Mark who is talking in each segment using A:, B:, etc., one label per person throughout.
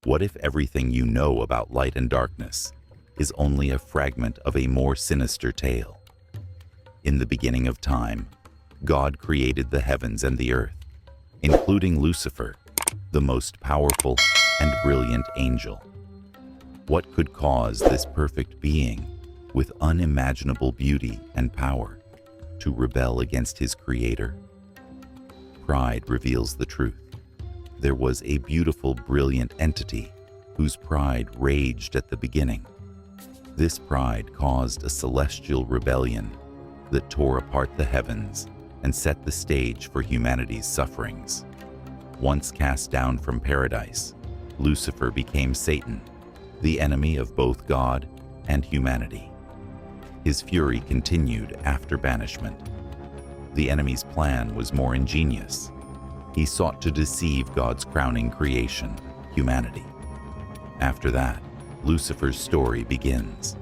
A: What if everything you know about light and darkness is only a fragment of a more sinister tale? In the beginning of time, God created the heavens and the earth, including Lucifer, the most powerful and brilliant angel. What could cause this perfect being, with unimaginable beauty and power, to rebel against his creator? Pride reveals the truth. There was a beautiful, brilliant entity whose pride raged at the beginning. This pride caused a celestial rebellion that tore apart the heavens and set the stage for humanity's sufferings. Once cast down from paradise, Lucifer became Satan, the enemy of both God and humanity. His fury continued after banishment. The enemy's plan was more ingenious. He sought to deceive God's crowning creation, humanity. After that, Lucifer's story begins.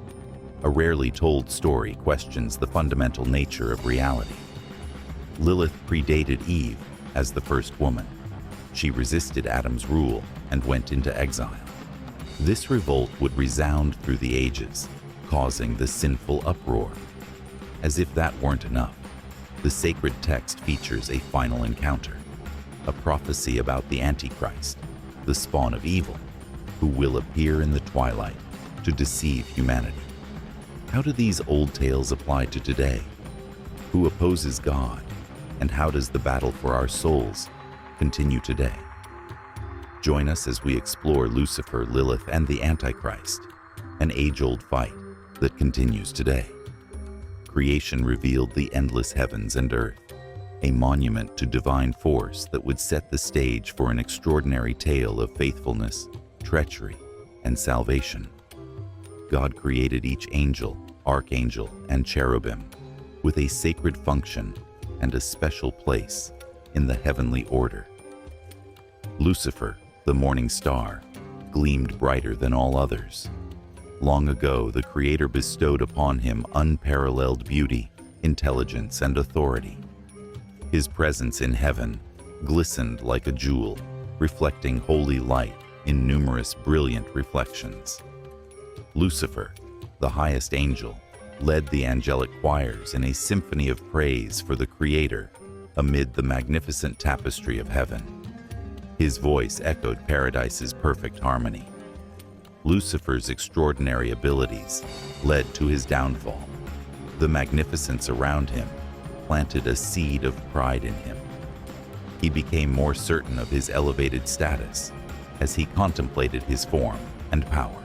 A: A rarely told story questions the fundamental nature of reality. Lilith predated Eve as the first woman. She resisted Adam's rule and went into exile. This revolt would resound through the ages, causing the sinful uproar. As if that weren't enough, the sacred text features a final encounter, a prophecy about the Antichrist, the spawn of evil, who will appear in the twilight to deceive humanity. How do these old tales apply to today? Who opposes God? And how does the battle for our souls continue today? Join us as we explore Lucifer, Lilith, and the Antichrist, an age-old fight that continues today. Creation revealed the endless heavens and earth, a monument to divine force that would set the stage for an extraordinary tale of faithfulness, treachery, and salvation. God created each angel, archangel, and cherubim with a sacred function and a special place in the heavenly order. Lucifer, the morning star, gleamed brighter than all others. Long ago, the Creator bestowed upon him unparalleled beauty, intelligence, and authority. His presence in heaven glistened like a jewel, reflecting holy light in numerous brilliant reflections. Lucifer, the highest angel, led the angelic choirs in a symphony of praise for the Creator amid the magnificent tapestry of heaven. His voice echoed paradise's perfect harmony. Lucifer's extraordinary abilities led to his downfall. The magnificence around him planted a seed of pride in him. He became more certain of his elevated status as he contemplated his form and power.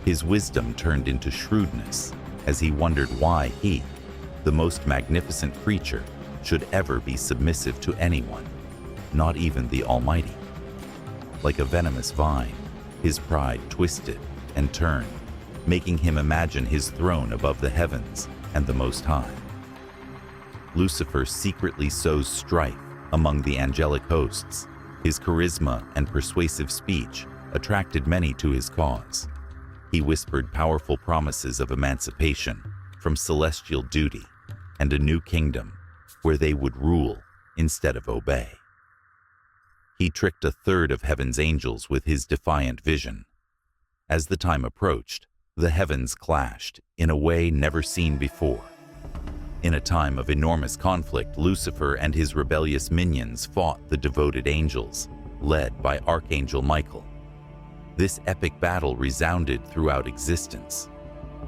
A: His wisdom turned into shrewdness as he wondered why he, the most magnificent creature, should ever be submissive to anyone, not even the Almighty. Like a venomous vine, his pride twisted and turned, making him imagine his throne above the heavens and the Most High. Lucifer secretly sows strife among the angelic hosts. His charisma and persuasive speech attracted many to his cause. He whispered powerful promises of emancipation from celestial duty and a new kingdom where they would rule instead of obey. He tricked a third of heaven's angels with his defiant vision. As the time approached, the heavens clashed in a way never seen before. In a time of enormous conflict, Lucifer and his rebellious minions fought the devoted angels, led by Archangel Michael. This epic battle resounded throughout existence.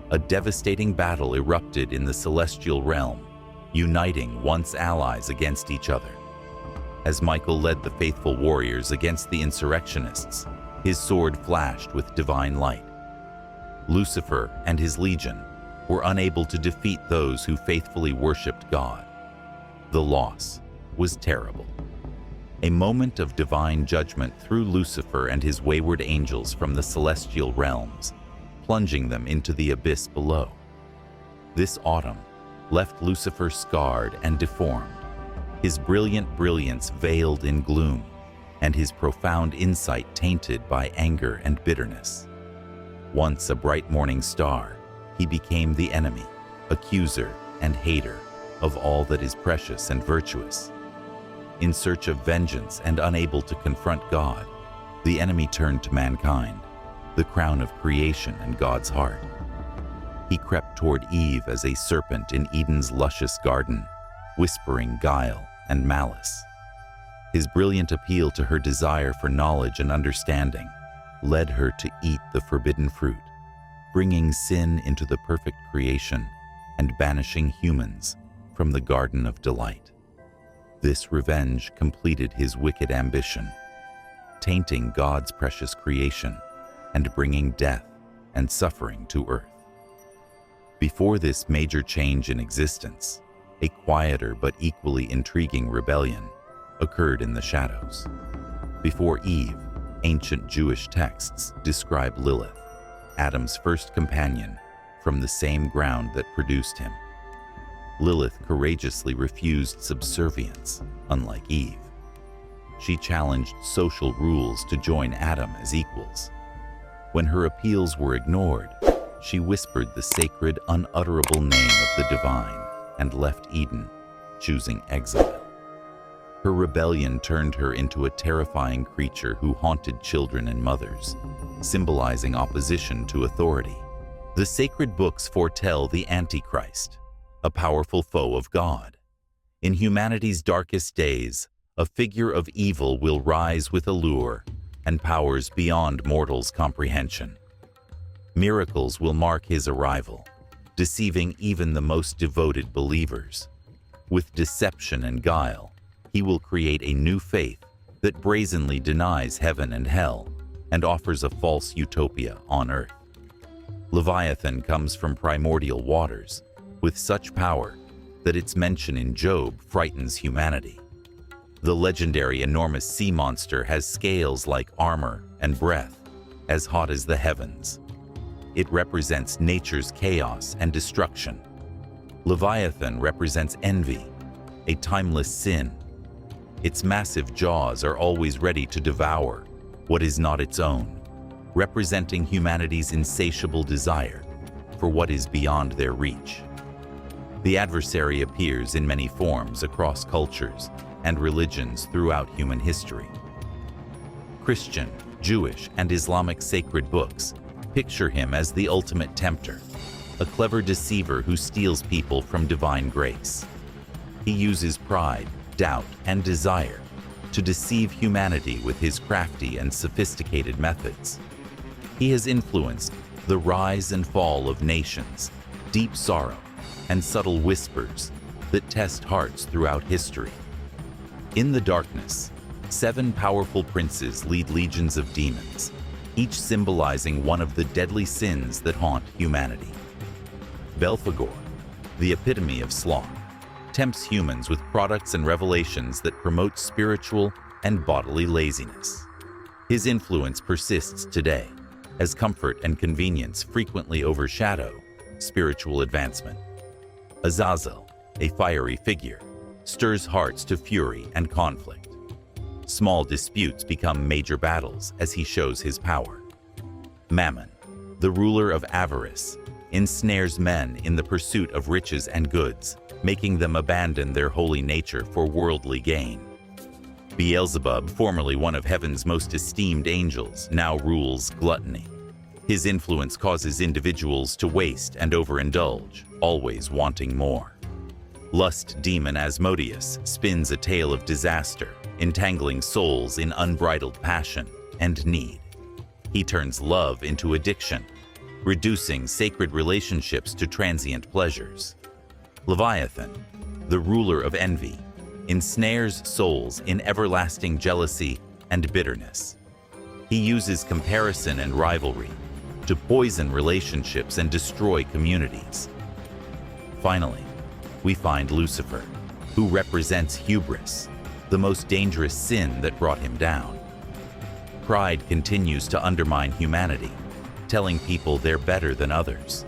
A: A devastating battle erupted in the celestial realm, uniting once allies against each other. As Michael led the faithful warriors against the insurrectionists, his sword flashed with divine light. Lucifer and his legion were unable to defeat those who faithfully worshipped God. The loss was terrible. A moment of divine judgment threw Lucifer and his wayward angels from the celestial realms, plunging them into the abyss below. This autumn left Lucifer scarred and deformed, his brilliant brilliance veiled in gloom, and his profound insight tainted by anger and bitterness. Once a bright morning star, he became the enemy, accuser, and hater of all that is precious and virtuous. In search of vengeance and unable to confront God, The enemy turned to mankind, the crown of creation and God's heart. He crept toward Eve as a serpent in Eden's luscious garden, whispering guile and malice. His brilliant appeal to her desire for knowledge and understanding led her to eat the forbidden fruit, bringing sin into the perfect creation and banishing humans from the garden of delight. This revenge completed his wicked ambition, tainting God's precious creation and bringing death and suffering to earth. Before this major change in existence, a quieter but equally intriguing rebellion occurred in the shadows. Before Eve, ancient Jewish texts describe Lilith, Adam's first companion, from the same ground that produced him. Lilith courageously refused subservience, unlike Eve. She challenged social rules to join Adam as equals. When her appeals were ignored, she whispered the sacred, unutterable name of the divine and left Eden, choosing exile. Her rebellion turned her into a terrifying creature who haunted children and mothers, symbolizing opposition to authority. The sacred books foretell the Antichrist, a powerful foe of God. In humanity's darkest days, a figure of evil will rise with allure and powers beyond mortals' comprehension. Miracles will mark his arrival, deceiving even the most devoted believers. With deception and guile, he will create a new faith that brazenly denies heaven and hell and offers a false utopia on earth. Leviathan comes from primordial waters, with such power that its mention in Job frightens humanity. The legendary enormous sea monster has scales like armor and breath, as hot as the heavens. It represents nature's chaos and destruction. Leviathan represents envy, a timeless sin. Its massive jaws are always ready to devour what is not its own, representing humanity's insatiable desire for what is beyond their reach. The adversary appears in many forms across cultures and religions throughout human history. Christian, Jewish, and Islamic sacred books picture him as the ultimate tempter, a clever deceiver who steals people from divine grace. He uses pride, doubt, and desire to deceive humanity with his crafty and sophisticated methods. He has influenced the rise and fall of nations, deep sorrow, and subtle whispers that test hearts throughout history. In the darkness, 7 powerful princes lead legions of demons, each symbolizing one of the deadly sins that haunt humanity. Belphegor, the epitome of sloth, tempts humans with products and revelations that promote spiritual and bodily laziness. His influence persists today, as comfort and convenience frequently overshadow spiritual advancement. Azazel, a fiery figure, stirs hearts to fury and conflict. Small disputes become major battles as he shows his power. Mammon, the ruler of avarice, ensnares men in the pursuit of riches and goods, making them abandon their holy nature for worldly gain. Beelzebub, formerly one of heaven's most esteemed angels, now rules gluttony. His influence causes individuals to waste and overindulge, always wanting more. Lust demon Asmodeus spins a tale of disaster, entangling souls in unbridled passion and need. He turns love into addiction, reducing sacred relationships to transient pleasures. Leviathan, the ruler of envy, ensnares souls in everlasting jealousy and bitterness. He uses comparison and rivalry to poison relationships and destroy communities. Finally, we find Lucifer, who represents hubris, the most dangerous sin that brought him down. Pride continues to undermine humanity, telling people they're better than others.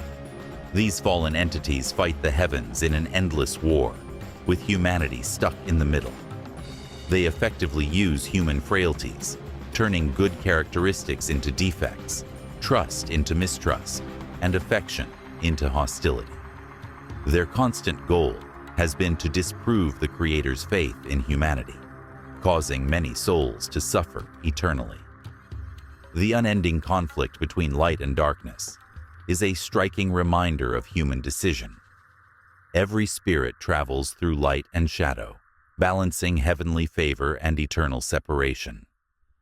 A: These fallen entities fight the heavens in an endless war, with humanity stuck in the middle. They effectively use human frailties, turning good characteristics into defects, trust into mistrust, and affection into hostility. Their constant goal has been to disprove the Creator's faith in humanity, causing many souls to suffer eternally. The unending conflict between light and darkness is a striking reminder of human decision. Every spirit travels through light and shadow, balancing heavenly favor and eternal separation.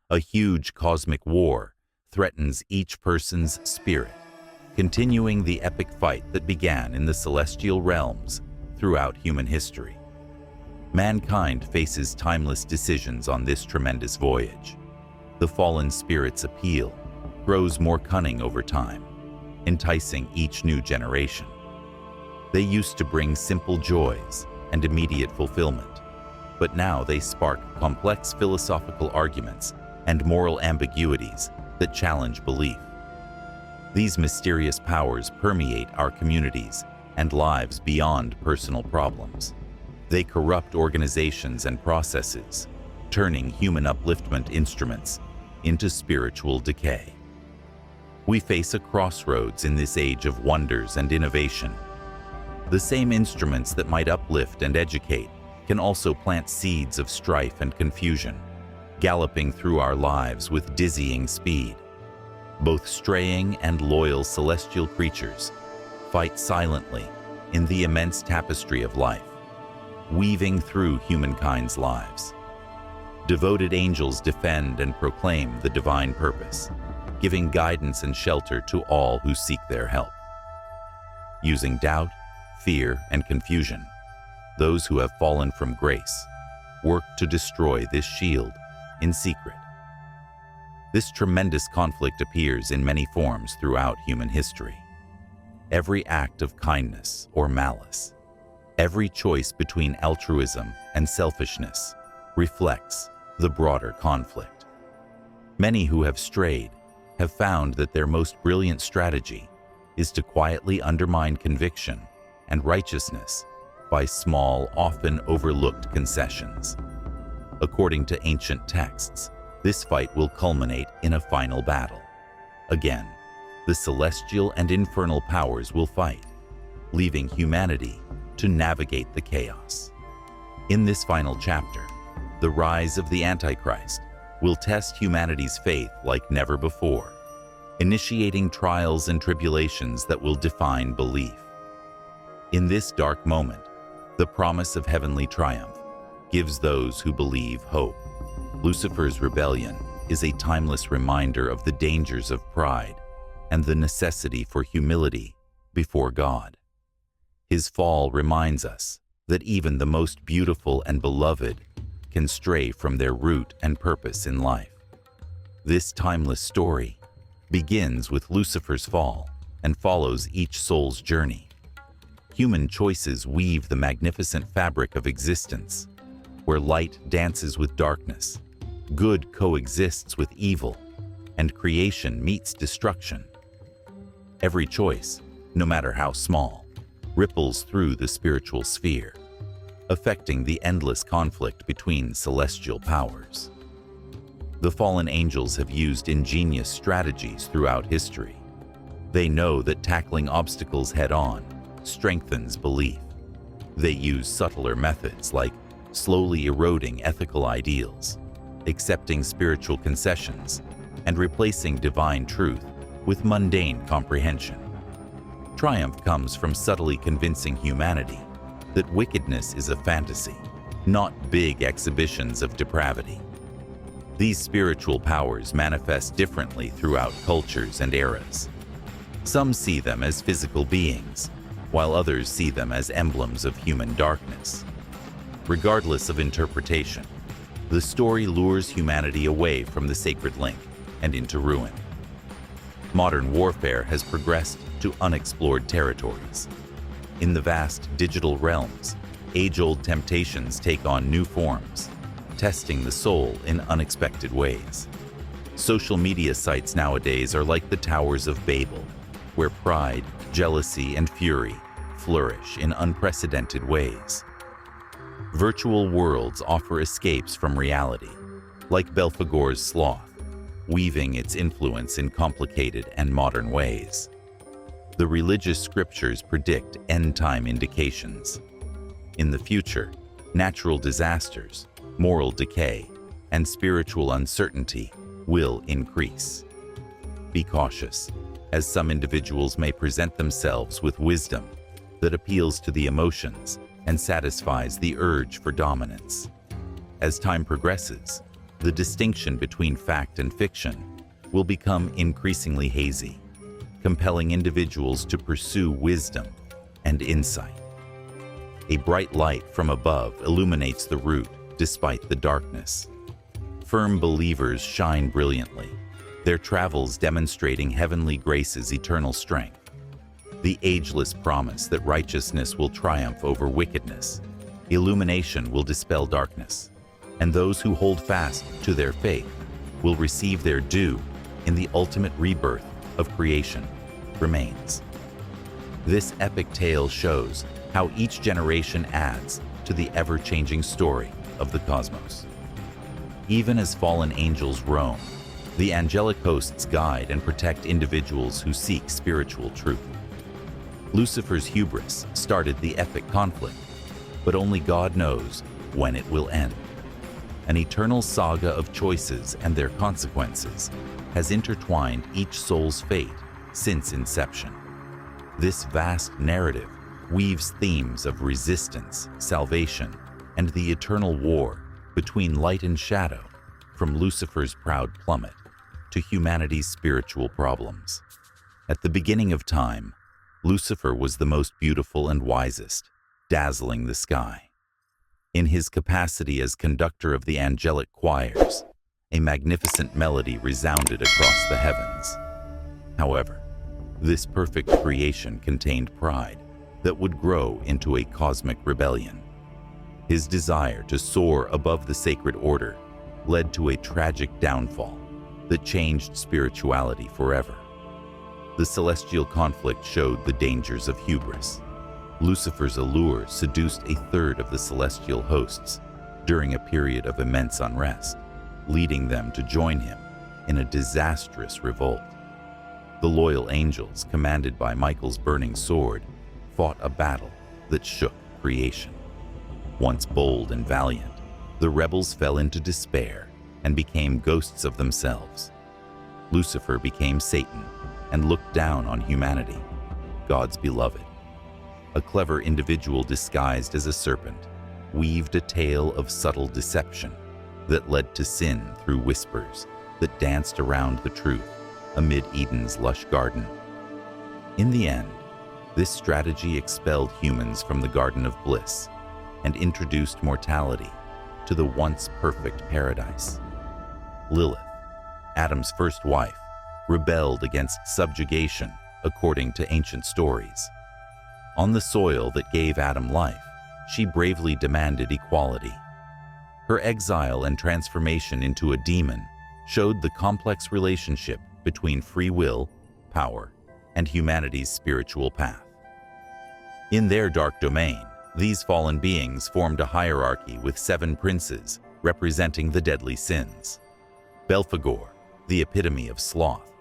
A: A huge cosmic war threatens each person's spirit, continuing the epic fight that began in the celestial realms throughout human history. Mankind faces timeless decisions on this tremendous voyage. The fallen spirit's appeal grows more cunning over time, enticing each new generation. They used to bring simple joys and immediate fulfillment, but now they spark complex philosophical arguments and moral ambiguities that challenge belief. These mysterious powers permeate our communities and lives beyond personal problems. They corrupt organizations and processes, turning human upliftment instruments into spiritual decay. We face a crossroads in this age of wonders and innovation. The same instruments that might uplift and educate can also plant seeds of strife and confusion, galloping through our lives with dizzying speed. Both straying and loyal celestial creatures fight silently in the immense tapestry of life, weaving through humankind's lives. Devoted angels defend and proclaim the divine purpose, giving guidance and shelter to all who seek their help. Using doubt, fear, and confusion, those who have fallen from grace work to destroy this shield in secret. This tremendous conflict appears in many forms throughout human history. Every act of kindness or malice, every choice between altruism and selfishness reflects the broader conflict. Many who have strayed have found that their most brilliant strategy is to quietly undermine conviction and righteousness by small, often overlooked concessions. According to ancient texts, this fight will culminate in a final battle. Again, the celestial and infernal powers will fight, leaving humanity to navigate the chaos. In this final chapter, the rise of the Antichrist will test humanity's faith like never before, initiating trials and tribulations that will define belief. In this dark moment, the promise of heavenly triumph gives those who believe hope. Lucifer's rebellion is a timeless reminder of the dangers of pride and the necessity for humility before God. His fall reminds us that even the most beautiful and beloved can stray from their root and purpose in life. This timeless story begins with Lucifer's fall and follows each soul's journey. Human choices weave the magnificent fabric of existence, where light dances with darkness, good coexists with evil, and creation meets destruction. Every choice, no matter how small, ripples through the spiritual sphere, affecting the endless conflict between celestial powers. The fallen angels have used ingenious strategies throughout history. They know that tackling obstacles head-on strengthens belief. They use subtler methods like slowly eroding ethical ideals, accepting spiritual concessions, and replacing divine truth with mundane comprehension. Triumph comes from subtly convincing humanity that wickedness is a fantasy, not big exhibitions of depravity. These spiritual powers manifest differently throughout cultures and eras. Some see them as physical beings, while others see them as emblems of human darkness. Regardless of interpretation, the story lures humanity away from the sacred link and into ruin. Modern warfare has progressed to unexplored territories. In the vast digital realms, age-old temptations take on new forms, testing the soul in unexpected ways. Social media sites nowadays are like the towers of Babel, where pride, jealousy, and fury flourish in unprecedented ways. Virtual worlds offer escapes from reality, like Belphegor's sloth, weaving its influence in complicated and modern ways. The religious scriptures predict end-time indications. In the future, natural disasters, moral decay, and spiritual uncertainty will increase. Be cautious, as some individuals may present themselves with wisdom that appeals to the emotions and satisfies the urge for dominance. As time progresses, the distinction between fact and fiction will become increasingly hazy, compelling individuals to pursue wisdom and insight. A bright light from above illuminates the route despite the darkness. Firm believers shine brilliantly, their travels demonstrating heavenly grace's eternal strength. The ageless promise that righteousness will triumph over wickedness, illumination will dispel darkness, and those who hold fast to their faith will receive their due in the ultimate rebirth of creation remains. This epic tale shows how each generation adds to the ever-changing story of the cosmos. Even as fallen angels roam, the angelic hosts guide and protect individuals who seek spiritual truth. Lucifer's hubris started the epic conflict, but only God knows when it will end. An eternal saga of choices and their consequences has intertwined each soul's fate since inception. This vast narrative weaves themes of resistance, salvation, and the eternal war between light and shadow, from Lucifer's proud plummet to humanity's spiritual problems. At the beginning of time, Lucifer was the most beautiful and wisest, dazzling the sky. In his capacity as conductor of the angelic choirs, a magnificent melody resounded across the heavens. However, this perfect creation contained pride that would grow into a cosmic rebellion. His desire to soar above the sacred order led to a tragic downfall that changed spirituality forever. The celestial conflict showed the dangers of hubris. Lucifer's allure seduced a third of the celestial hosts during a period of immense unrest, leading them to join him in a disastrous revolt. The loyal angels, commanded by Michael's burning sword, fought a battle that shook creation. Once bold and valiant, the rebels fell into despair and became ghosts of themselves. Lucifer became Satan and looked down on humanity, God's beloved. A clever individual disguised as a serpent weaved a tale of subtle deception that led to sin through whispers that danced around the truth amid Eden's lush garden. In the end, this strategy expelled humans from the Garden of Bliss and introduced mortality to the once perfect paradise. Lilith, Adam's first wife, rebelled against subjugation according to ancient stories. On the soil that gave Adam life, she bravely demanded equality. Her exile and transformation into a demon showed the complex relationship between free will, power, and humanity's spiritual path. In their dark domain, these fallen beings formed a hierarchy with 7 princes representing the deadly sins. Belphegor, the epitome of sloth,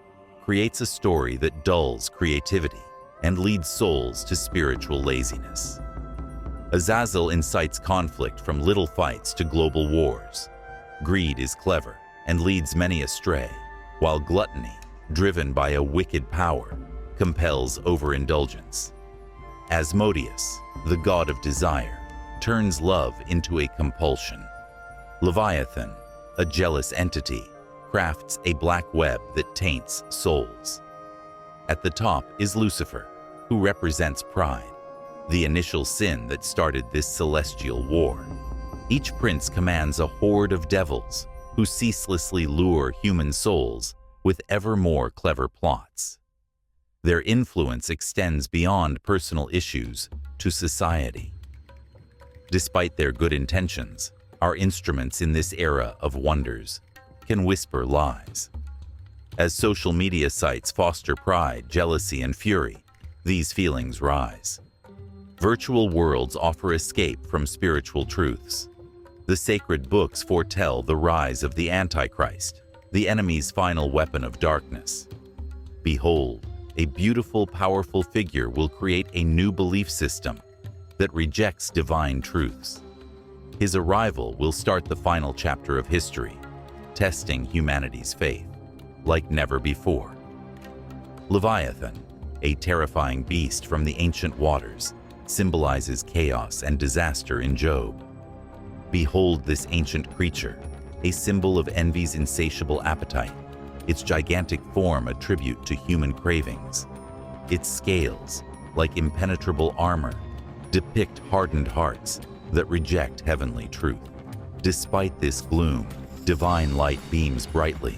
A: creates a story that dulls creativity and leads souls to spiritual laziness. Azazel incites conflict from little fights to global wars. Greed is clever and leads many astray, while gluttony, driven by a wicked power, compels overindulgence. Asmodeus, the god of desire, turns love into a compulsion. Leviathan, a jealous entity, crafts a black web that taints souls. At the top is Lucifer, who represents pride, the initial sin that started this celestial war. Each prince commands a horde of devils who ceaselessly lure human souls with ever more clever plots. Their influence extends beyond personal issues to society. Despite their good intentions, our instruments in this era of wonders can whisper lies. As social media sites foster pride, jealousy, and fury, these feelings rise. Virtual worlds offer escape from spiritual truths. The sacred books foretell the rise of the Antichrist, the enemy's final weapon of darkness. Behold, a beautiful, powerful figure will create a new belief system that rejects divine truths. His arrival will start the final chapter of history, testing humanity's faith like never before. Leviathan, a terrifying beast from the ancient waters, symbolizes chaos and disaster in Job. Behold this ancient creature, a symbol of envy's insatiable appetite, its gigantic form a tribute to human cravings. Its scales, like impenetrable armor, depict hardened hearts that reject heavenly truth. Despite this gloom, divine light beams brightly.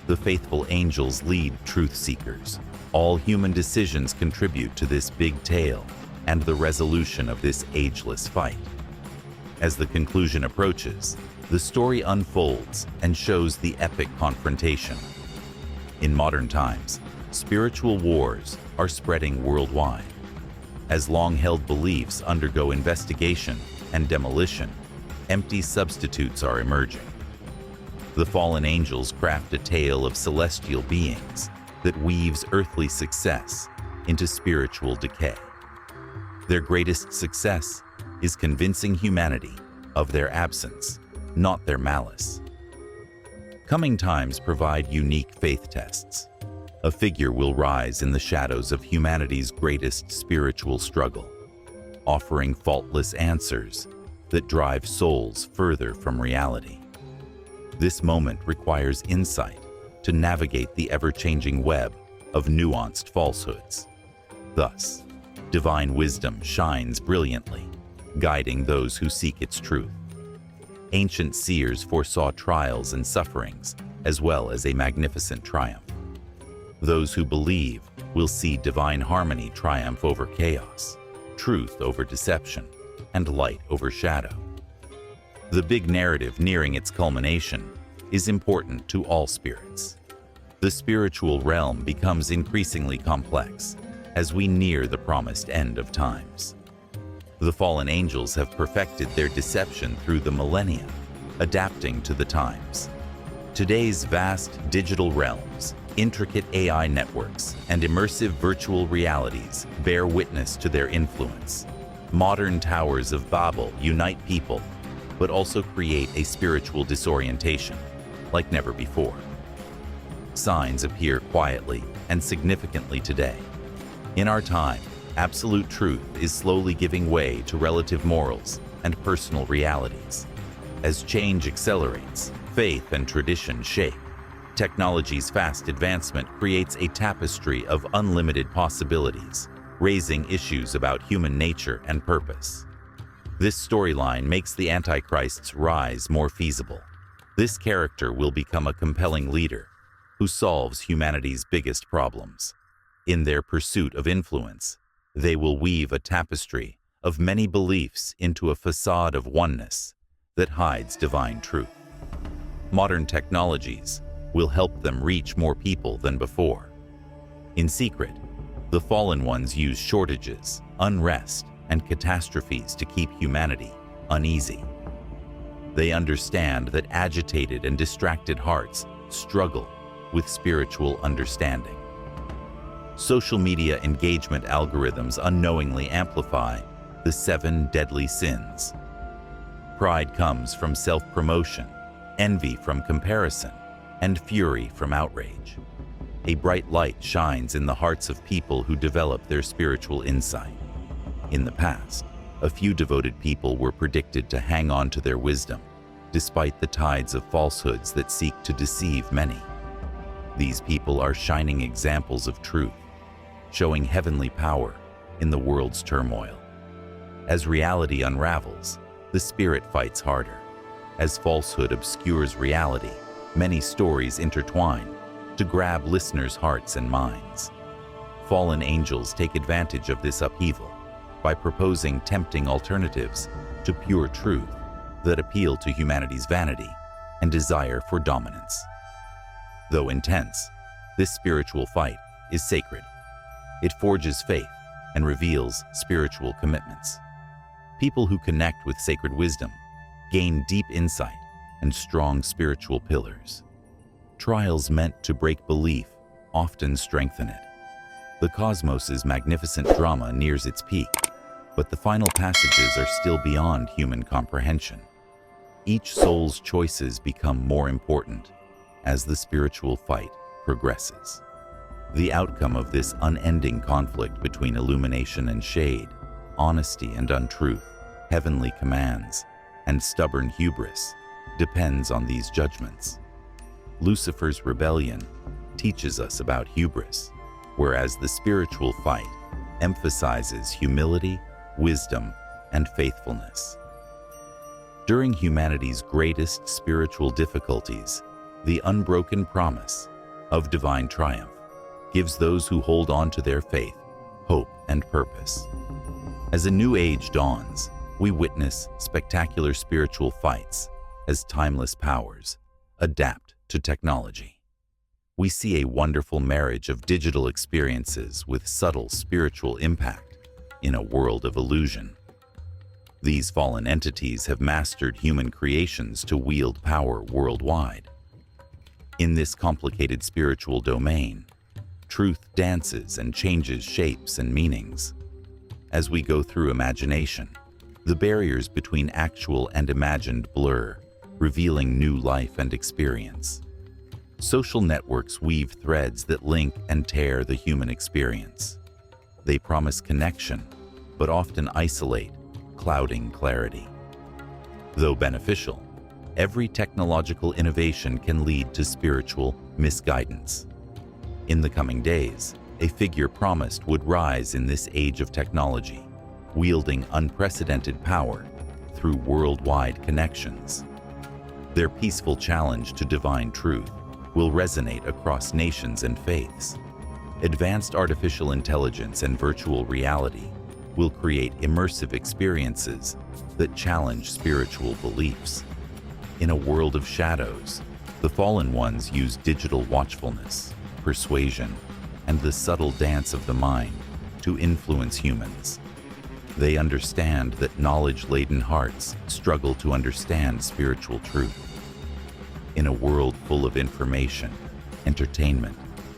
A: The faithful angels lead truth seekers. All human decisions contribute to this big tale and the resolution of this ageless fight. As the conclusion approaches, the story unfolds and shows the epic confrontation. In modern times, spiritual wars are spreading worldwide. As long-held beliefs undergo investigation and demolition, empty substitutes are emerging. The fallen angels craft a tale of celestial beings that weaves earthly success into spiritual decay. Their greatest success is convincing humanity of their absence, not their malice. Coming times provide unique faith tests. A figure will rise in the shadows of humanity's greatest spiritual struggle, offering faultless answers that drive souls further from reality. This moment requires insight to navigate the ever-changing web of nuanced falsehoods. Thus, divine wisdom shines brilliantly, guiding those who seek its truth. Ancient seers foresaw trials and sufferings, as well as a magnificent triumph. Those who believe will see divine harmony triumph over chaos, truth over deception, and light over shadow. The big narrative nearing its culmination is important to all spirits. The spiritual realm becomes increasingly complex as we near the promised end of times. The fallen angels have perfected their deception through the millennia, adapting to the times. Today's vast digital realms, intricate AI networks, and immersive virtual realities bear witness to their influence. Modern towers of Babel unite people, but also create a spiritual disorientation, like never before. Signs appear quietly and significantly today. In our time, absolute truth is slowly giving way to relative morals and personal realities. As change accelerates, faith and tradition shake. Technology's fast advancement creates a tapestry of unlimited possibilities, raising issues about human nature and purpose. This storyline makes the Antichrist's rise more feasible. This character will become a compelling leader who solves humanity's biggest problems. In their pursuit of influence, they will weave a tapestry of many beliefs into a facade of oneness that hides divine truth. Modern technologies will help them reach more people than before. In secret, the fallen ones use shortages, unrest, and catastrophes to keep humanity uneasy. They understand that agitated and distracted hearts struggle with spiritual understanding. Social media engagement algorithms unknowingly amplify the 7 deadly sins. Pride comes from self-promotion, envy from comparison, and fury from outrage. A bright light shines in the hearts of people who develop their spiritual insight. In the past, a few devoted people were predicted to hang on to their wisdom, despite the tides of falsehoods that seek to deceive many. These people are shining examples of truth, showing heavenly power in the world's turmoil. As reality unravels, the spirit fights harder. As falsehood obscures reality, many stories intertwine to grab listeners' hearts and minds. Fallen angels take advantage of this upheaval by proposing tempting alternatives to pure truth that appeal to humanity's vanity and desire for dominance. Though intense, this spiritual fight is sacred. It forges faith and reveals spiritual commitments. People who connect with sacred wisdom gain deep insight and strong spiritual pillars. Trials meant to break belief often strengthen it. The cosmos's magnificent drama nears its peak, but the final passages are still beyond human comprehension. Each soul's choices become more important as the spiritual fight progresses. The outcome of this unending conflict between illumination and shade, honesty and untruth, heavenly commands, and stubborn hubris depends on these judgments. Lucifer's rebellion teaches us about hubris, whereas the spiritual fight emphasizes humility, wisdom, and faithfulness. During humanity's greatest spiritual difficulties, the unbroken promise of divine triumph gives those who hold on to their faith hope and purpose. As a new age dawns, we witness spectacular spiritual fights as timeless powers adapt to technology. We see a wonderful marriage of digital experiences with subtle spiritual impact in a world of illusion. These fallen entities have mastered human creations to wield power worldwide. In this complicated spiritual domain, truth dances and changes shapes and meanings. As we go through imagination, the barriers between actual and imagined blur, revealing new life and experience. Social networks weave threads that link and tear the human experience. They promise connection, but often isolate, clouding clarity. Though beneficial, every technological innovation can lead to spiritual misguidance. In the coming days, a figure promised would rise in this age of technology, wielding unprecedented power through worldwide connections. Their peaceful challenge to divine truth will resonate across nations and faiths. Advanced artificial intelligence and virtual reality will create immersive experiences that challenge spiritual beliefs. In a world of shadows, the fallen ones use digital watchfulness, persuasion, and the subtle dance of the mind to influence humans. They understand that knowledge-laden hearts struggle to understand spiritual truth. In a world full of information, entertainment,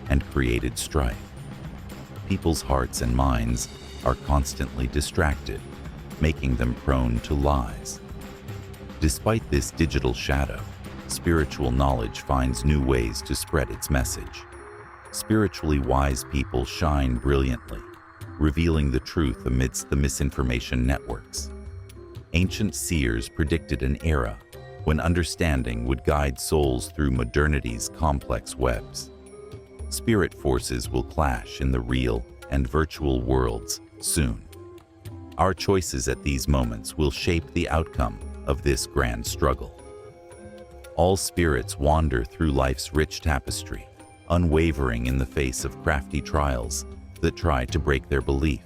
A: and created strife, people's hearts and minds are constantly distracted, making them prone to lies. Despite this digital shadow, spiritual knowledge finds new ways to spread its message. Spiritually wise people shine brilliantly, revealing the truth amidst the misinformation networks. Ancient seers predicted an era when understanding would guide souls through modernity's complex webs. Spirit forces will clash in the real and virtual worlds soon. Our choices at these moments will shape the outcome of this grand struggle. All spirits wander through life's rich tapestry, unwavering in the face of crafty trials that try to break their belief.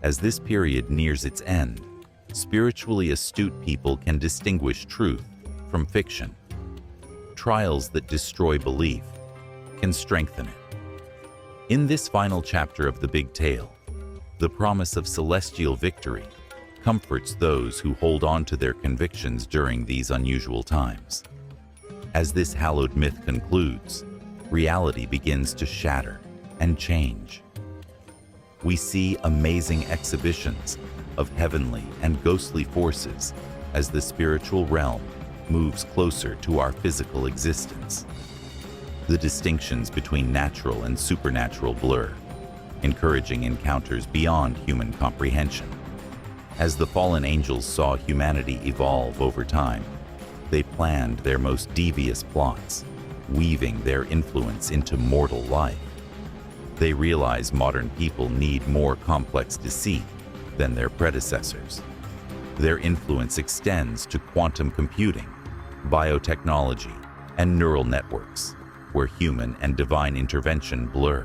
A: As this period nears its end, spiritually astute people can distinguish truth from fiction. Trials that destroy belief can strengthen it. In this final chapter of the Big Tale, the promise of celestial victory comforts those who hold on to their convictions during these unusual times. As this hallowed myth concludes, reality begins to shatter and change. We see amazing exhibitions of heavenly and ghostly forces as the spiritual realm moves closer to our physical existence. The distinctions between natural and supernatural blur, encouraging encounters beyond human comprehension. As the fallen angels saw humanity evolve over time, they planned their most devious plots, weaving their influence into mortal life. They realize modern people need more complex deceit than their predecessors. Their influence extends to quantum computing, biotechnology, and neural networks, where human and divine intervention blur.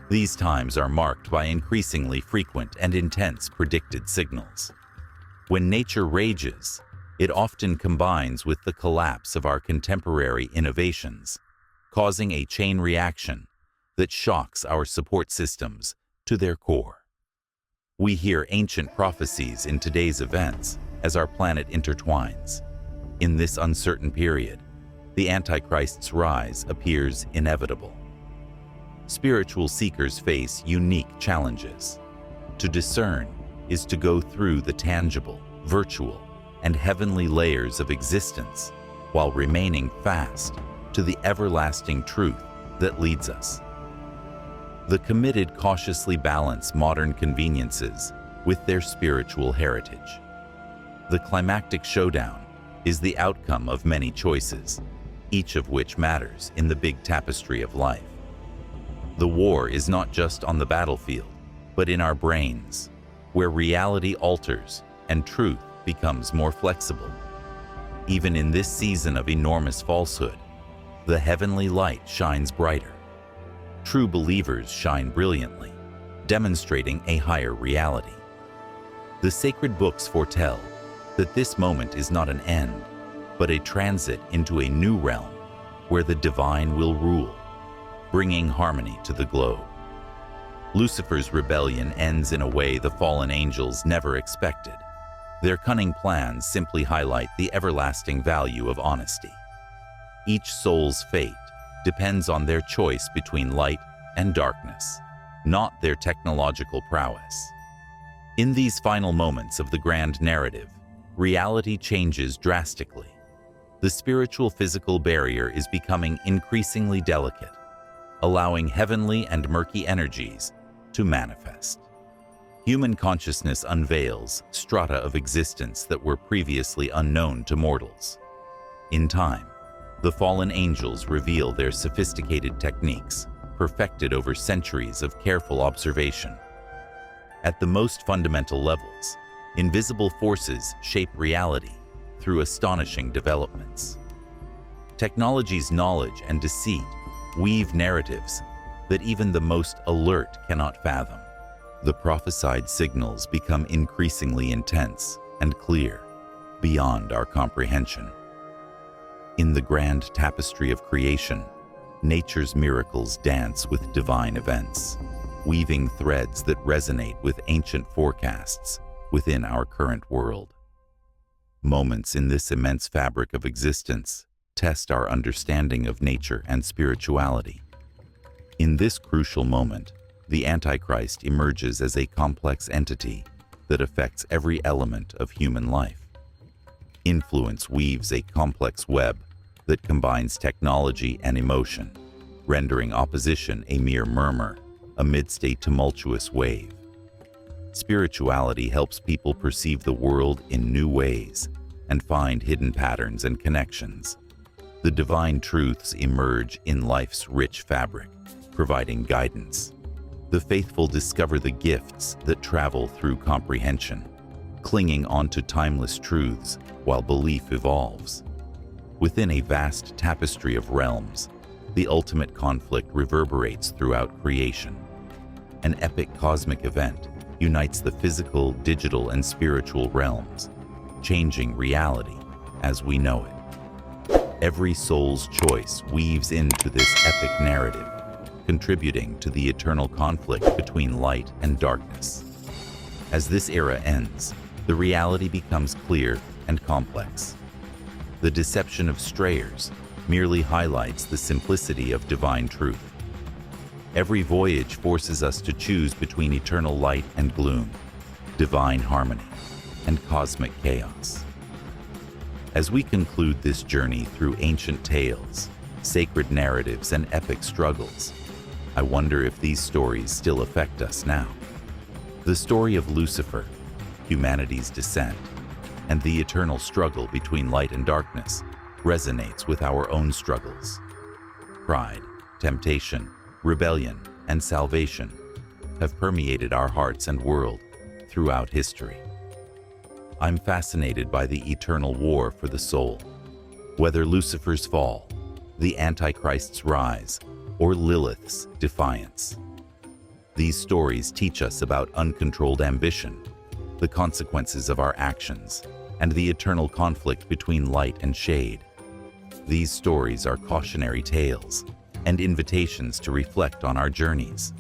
A: These times are marked by increasingly frequent and intense predicted signals. When nature rages, it often combines with the collapse of our contemporary innovations, causing a chain reaction that shocks our support systems to their core. We hear ancient prophecies in today's events as our planet intertwines. In this uncertain period, the Antichrist's rise appears inevitable. Spiritual seekers face unique challenges. To discern is to go through the tangible, virtual, and heavenly layers of existence while remaining fast to the everlasting truth that leads us. The committed cautiously balance modern conveniences with their spiritual heritage. The climactic showdown is the outcome of many choices, each of which matters in the big tapestry of life. The war is not just on the battlefield, but in our brains, where reality alters and truth becomes more flexible. Even in this season of enormous falsehood, the heavenly light shines brighter. True believers shine brilliantly, demonstrating a higher reality. The sacred books foretell that this moment is not an end, but a transit into a new realm where the divine will rule, bringing harmony to the globe. Lucifer's rebellion ends in a way the fallen angels never expected. Their cunning plans simply highlight the everlasting value of honesty. Each soul's fate depends on their choice between light and darkness, not their technological prowess. In these final moments of the grand narrative, reality changes drastically. The spiritual-physical barrier is becoming increasingly delicate, allowing heavenly and murky energies to manifest. Human consciousness unveils strata of existence that were previously unknown to mortals. In time, the fallen angels reveal their sophisticated techniques, perfected over centuries of careful observation. At the most fundamental levels, invisible forces shape reality through astonishing developments. Technology's knowledge and deceit weave narratives that even the most alert cannot fathom. The prophesied signals become increasingly intense and clear, beyond our comprehension. In the grand tapestry of creation, nature's miracles dance with divine events, weaving threads that resonate with ancient forecasts within our current world. Moments in this immense fabric of existence test our understanding of nature and spirituality. In this crucial moment, the Antichrist emerges as a complex entity that affects every element of human life. Influence weaves a complex web that combines technology and emotion, rendering opposition a mere murmur amidst a tumultuous wave. Spirituality helps people perceive the world in new ways and find hidden patterns and connections. The divine truths emerge in life's rich fabric, providing guidance. The faithful discover the gifts that travel through comprehension, clinging onto timeless truths while belief evolves. Within a vast tapestry of realms, the ultimate conflict reverberates throughout creation. An epic cosmic event unites the physical, digital, and spiritual realms, changing reality as we know it. Every soul's choice weaves into this epic narrative, contributing to the eternal conflict between light and darkness. As this era ends, the reality becomes clear and complex. The deception of strayers merely highlights the simplicity of divine truth. Every voyage forces us to choose between eternal light and gloom, divine harmony, and cosmic chaos. As we conclude this journey through ancient tales, sacred narratives, and epic struggles, I wonder if these stories still affect us now. The story of Lucifer, humanity's descent, and the eternal struggle between light and darkness resonates with our own struggles. Pride, temptation, rebellion, and salvation have permeated our hearts and world throughout history. I'm fascinated by the eternal war for the soul. Whether Lucifer's fall, the Antichrist's rise, or Lilith's defiance. These stories teach us about uncontrolled ambition, the consequences of our actions, and the eternal conflict between light and shade. These stories are cautionary tales and invitations to reflect on our journeys.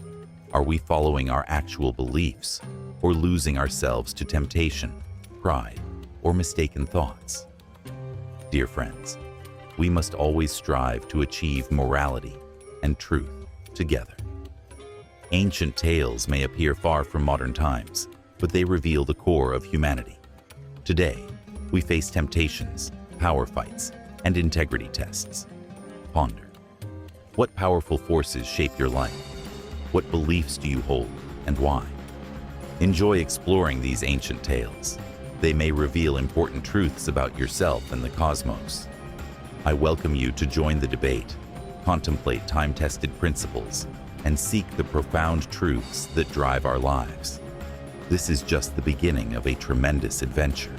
A: Are we following our actual beliefs or losing ourselves to temptation, pride, or mistaken thoughts? Dear friends, we must always strive to achieve morality and truth together. Ancient tales may appear far from modern times, but they reveal the core of humanity. Today, we face temptations, power fights, and integrity tests. Ponder. What powerful forces shape your life? What beliefs do you hold, and why? Enjoy exploring these ancient tales. They may reveal important truths about yourself and the cosmos. I welcome you to join the debate, contemplate time-tested principles, and seek the profound truths that drive our lives. This is just the beginning of a tremendous adventure.